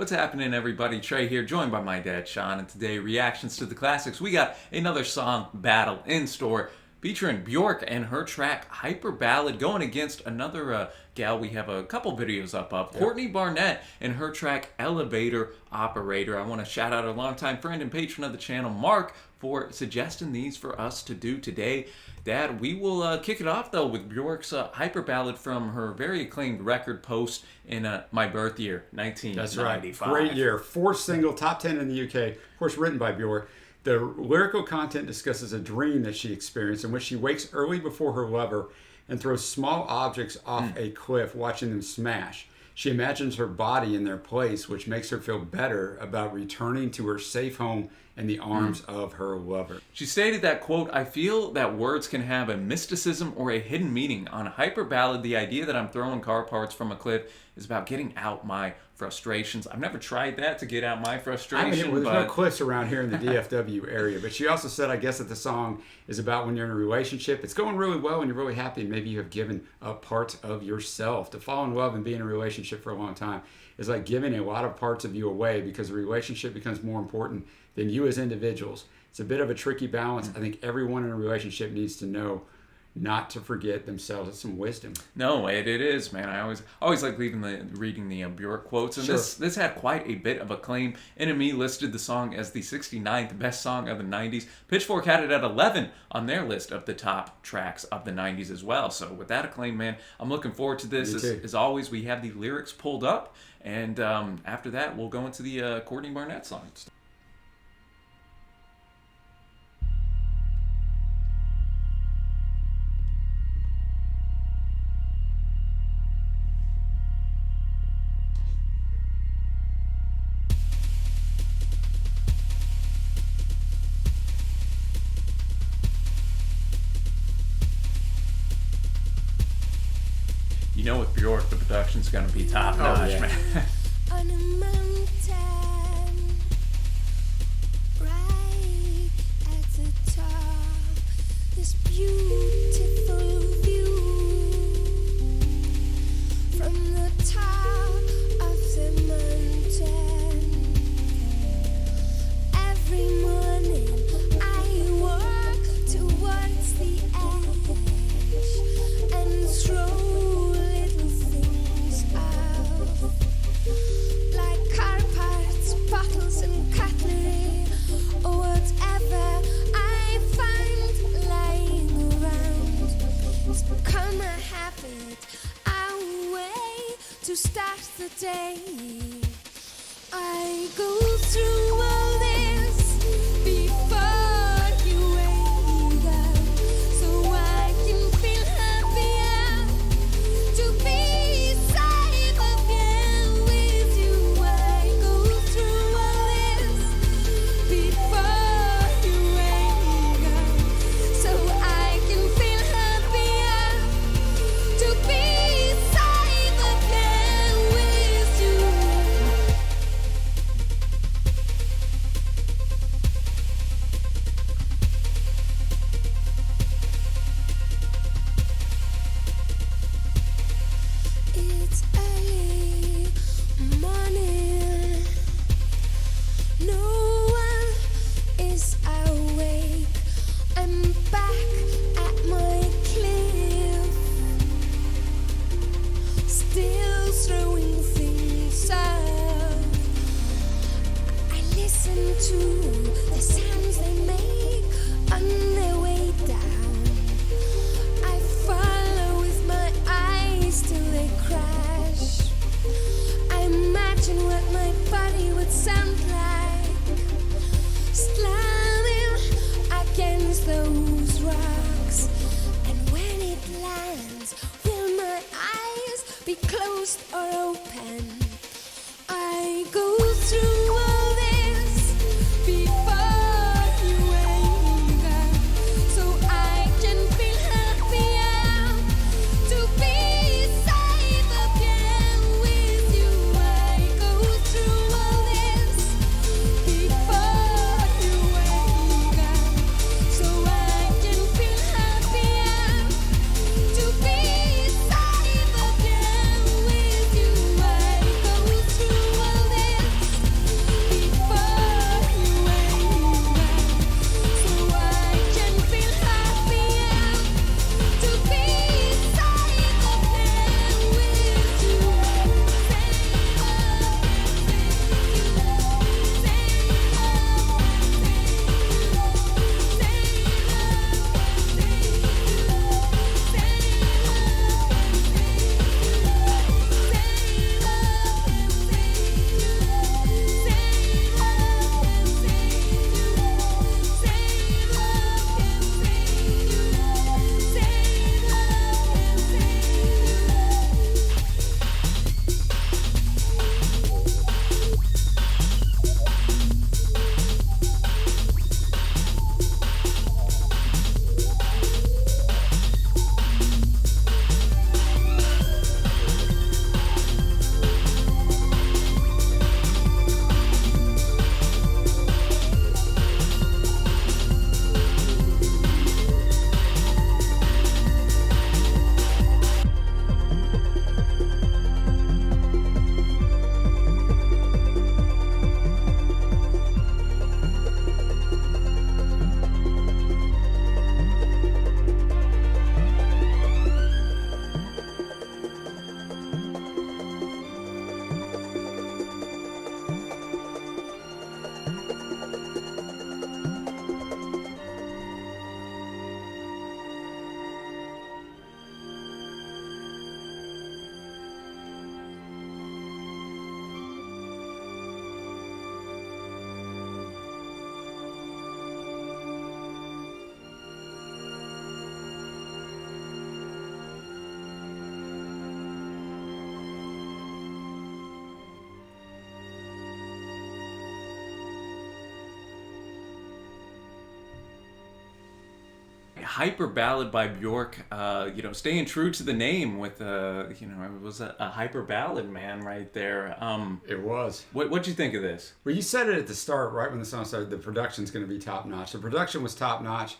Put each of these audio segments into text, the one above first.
What's happening, everybody? Trey here, joined by my dad, Sean, and today, reactions to the classics. We got another song battle in store featuring Bjork and her track Hyperballad going against another gal we have a couple videos up of, Courtney Barnett, and her track Elevator Operator. I want to shout out our longtime friend and patron of the channel, Mark, for suggesting these for us to do today. Dad, we will kick it off, though, with Bjork's Hyperballad from her very acclaimed record Post in my birth year, 1995. That's right. Great year. Fourth single, top 10 in the UK, of course written by Bjork. The lyrical content discusses a dream that she experienced in which she wakes early before her lover and throws small objects off a cliff, watching them smash. She imagines her body in their place, which makes her feel better about returning to her safe home in the arms of her lover. She stated that, quote, "I feel that words can have a mysticism or a hidden meaning. On Hyperballad, the idea that I'm throwing car parts from a cliff is about getting out my frustrations." I've never tried that, to get out my frustration. There's no cliffs around here in the DFW area. But she also said, I guess, that the song is about when you're in a relationship. It's going really well and you're really happy, and maybe you have given up parts of yourself. To fall in love and be in a relationship for a long time is like giving a lot of parts of you away, because the relationship becomes more important than you as individuals. It's a bit of a tricky balance. I think everyone in a relationship needs to know not to forget themselves. It's some wisdom. No, it is, man. I always like reading the Bjork quotes, and this had quite a bit of acclaim. NME listed the song as the 69th best song of the 90s. Pitchfork had it at 11 on their list of the top tracks of the 90s as well. So with that acclaim, man, I'm looking forward to this. As always, we have the lyrics pulled up, and after that, we'll go into the Courtney Barnett song. You know, with Bjork, the production's going to be top notch, man. On a mountain, right at the top, this beautiful view from the top of the mountain. Every morning I walk towards the edge and throw bottles and cutlery, or whatever I find lying around. It's become a habit, a way to start the day. I go through all this before you wake up, so I can feel happier to be safe again with you. I go through all this before you wake up, so I can feel happier to be safe again with you. It's early morning. No one is awake. I'm back at my cliff, still throwing things up. I listen to the sounds they make on their way down. I follow with my eyes till they crash. I imagine what my body would sound like, slamming against those rocks. And when it lands, will my eyes be closed or open? I go through all this Hyper Ballad by Bjork, staying true to the name with, it was a hyper ballad, man, right there. It was. What'd you think of this? Well, you said it at the start, right when the song started, the production's going to be top notch. The production was top notch.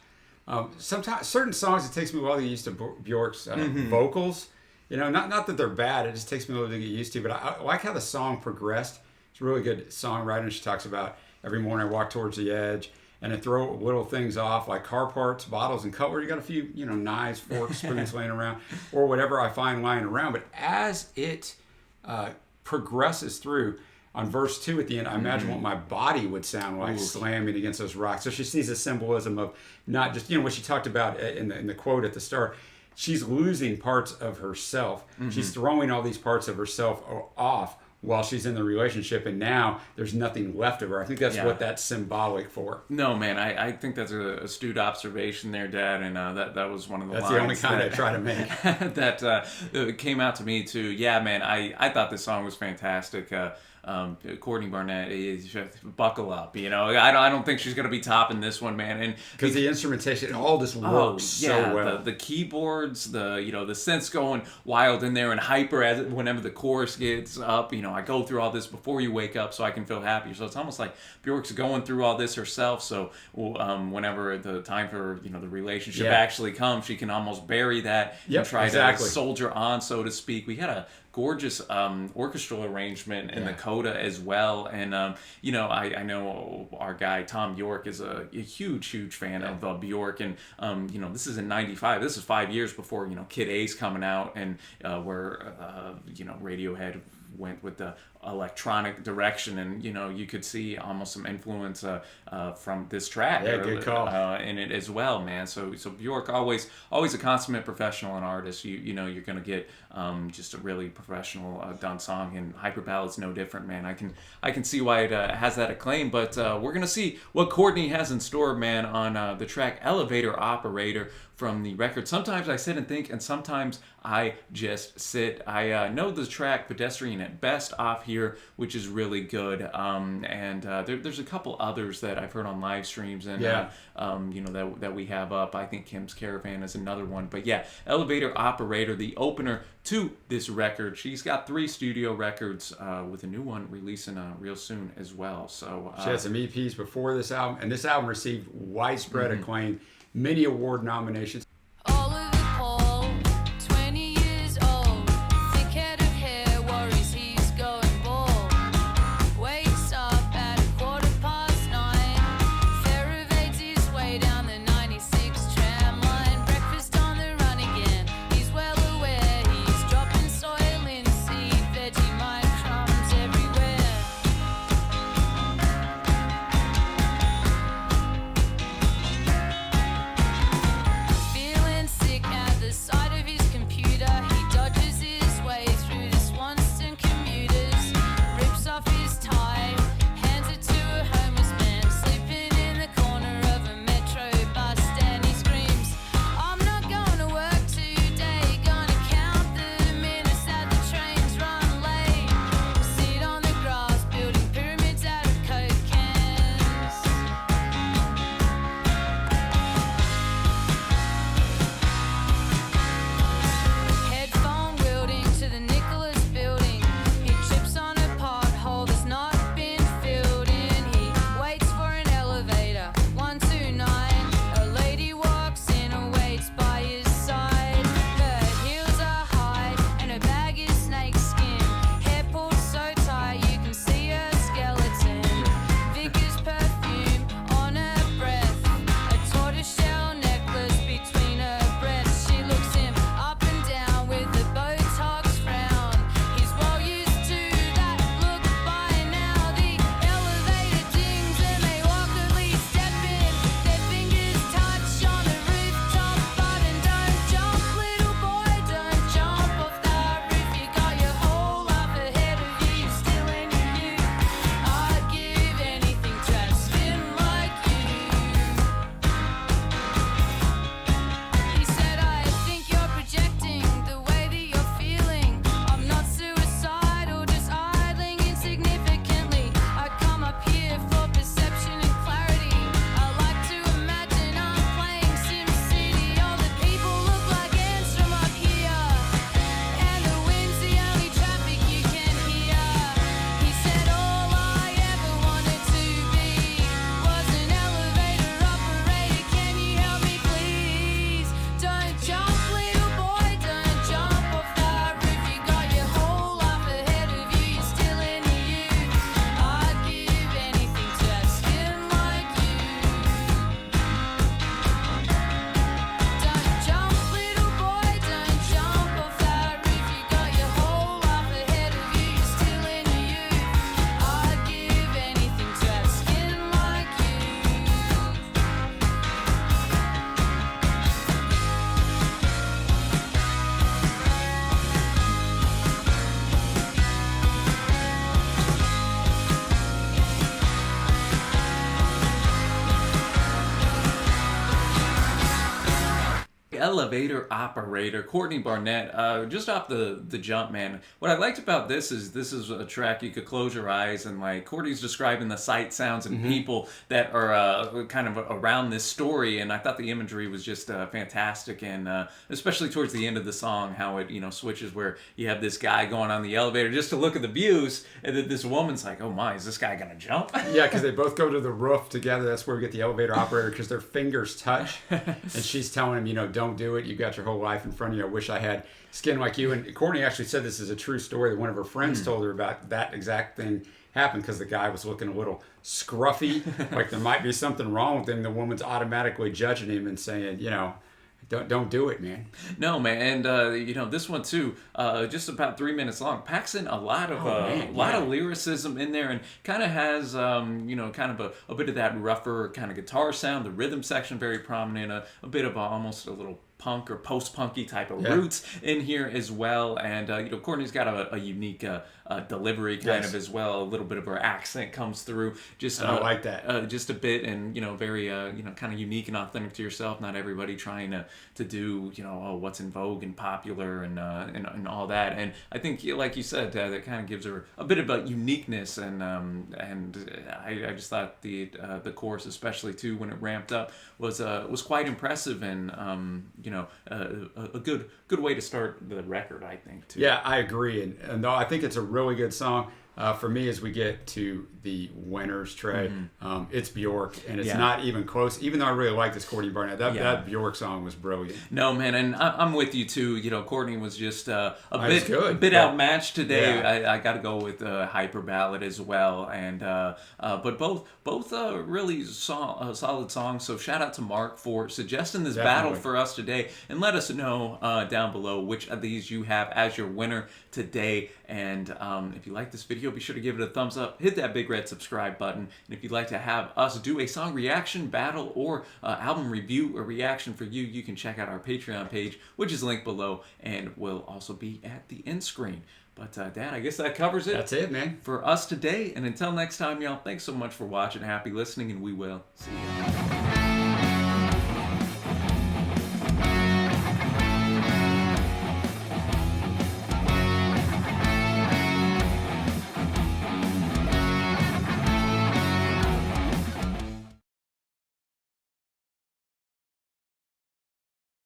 Sometimes certain songs, it takes me a while to get used to Bjork's vocals. Not that they're bad. It just takes me a little to get used to. But I like how the song progressed. It's a really good songwriter. She talks about every morning I walk towards the edge and I throw little things off like car parts, bottles, and cutlery. You got a few, knives, forks, spoons laying around, or whatever I find lying around. But as it progresses through, on verse 2 at the end, I imagine what my body would sound like slamming against those rocks. So she sees a symbolism of not just, what she talked about in the quote at the start. She's losing parts of herself. She's throwing all these parts of herself off while she's in the relationship, and now there's nothing left of her. I think that's what that's symbolic for. No, man, I think that's an astute observation there, Dad, and that was one of the lines. That's the only kind I try to make. that came out to me, too. Yeah, man, I thought this song was fantastic. Courtney Barnett is just buckle up. I don't think she's gonna be topping this one, man. And because the instrumentation, all this works so well. The keyboards, the synths going wild in there and hyper whenever the chorus gets up. I go through all this before you wake up so I can feel happier. So it's almost like Bjork's going through all this herself. So whenever the time for the relationship actually comes, she can almost bury that and try to soldier on, so to speak. We had a gorgeous orchestral arrangement in the coda as well, and I know our guy Tom York is a huge fan of Bjork, and this is in '95. This is 5 years before Kid A's coming out, and where Radiohead went with the electronic direction, and you could see almost some influence from this track good call. In it as well, man. So Bjork always a consummate professional and artist. You're gonna get just a really professional done song, and Hyper Ballad's no different, man. I can see why it has that acclaim, but we're gonna see what Courtney has in store, man, on the track Elevator Operator from the record. Sometimes I sit and think, and sometimes I just sit. I know the track Pedestrian at Best off here, which is really good, and there's a couple others that I've heard on live streams, and that we have up. I think Kim's Caravan is another one, but yeah, Elevator Operator, the opener to this record. She's got 3 studio records with a new one releasing real soon as well. So she had some EPs before this album, and this album received widespread acclaim, many award nominations. Elevator Operator, Courtney Barnett. Just off the jump, man. What I liked about this is a track you could close your eyes and like Courtney's describing the sight, sounds, and people that are kind of around this story, and I thought the imagery was just fantastic, and especially towards the end of the song, how it switches where you have this guy going on the elevator just to look at the views, and then this woman's like, oh my, is this guy gonna jump? Yeah, because they both go to the roof together. That's where we get the elevator operator, because their fingers touch. And she's telling him, don't do it. You've got your whole life in front of you. I wish I had skin like you. And Courtney actually said this is a true story that one of her friends told her about that exact thing happened because the guy was looking a little scruffy, like there might be something wrong with him. The woman's automatically judging him and saying, don't do it, man. No, man, and this one too, just about 3 minutes long, packs in a lot of of lyricism in there, and kind of has kind of a bit of that rougher kind of guitar sound. The rhythm section very prominent, a bit of almost a little punk or post-punky type of roots in here as well, and Courtney's got a unique delivery kind of as well. A little bit of her accent comes through. Just I like that. Just a bit, and very kind of unique and authentic to yourself. Not everybody trying to do what's in vogue and popular and all that. And I think, like you said, that kind of gives her a bit of a uniqueness. And I just thought the chorus, especially too when it ramped up, was quite impressive, and a good way to start the record, I think, too. Yeah, I agree, and though I think it's a really good song. For me, as we get to the winners, Trey, it's Bjork, and it's not even close. Even though I really like this Courtney Barnett, that Bjork song was brilliant. No, man, and I'm with you too. Courtney was just a good, bit outmatched today. Yeah. I got to go with Hyperballad as well, and but both really solid songs. So shout out to Mark for suggesting this battle for us today, and let us know down below which of these you have as your winner today. And if you like this video, be sure to give it a thumbs up, hit that big red subscribe button, and if you'd like to have us do a song reaction battle or album review or reaction for you, you can check out our Patreon page, which is linked below and will also be at the end screen. But Dad, I guess that covers it. That's it, man. For us today, and until next time, y'all, thanks so much for watching, happy listening, and we will see you.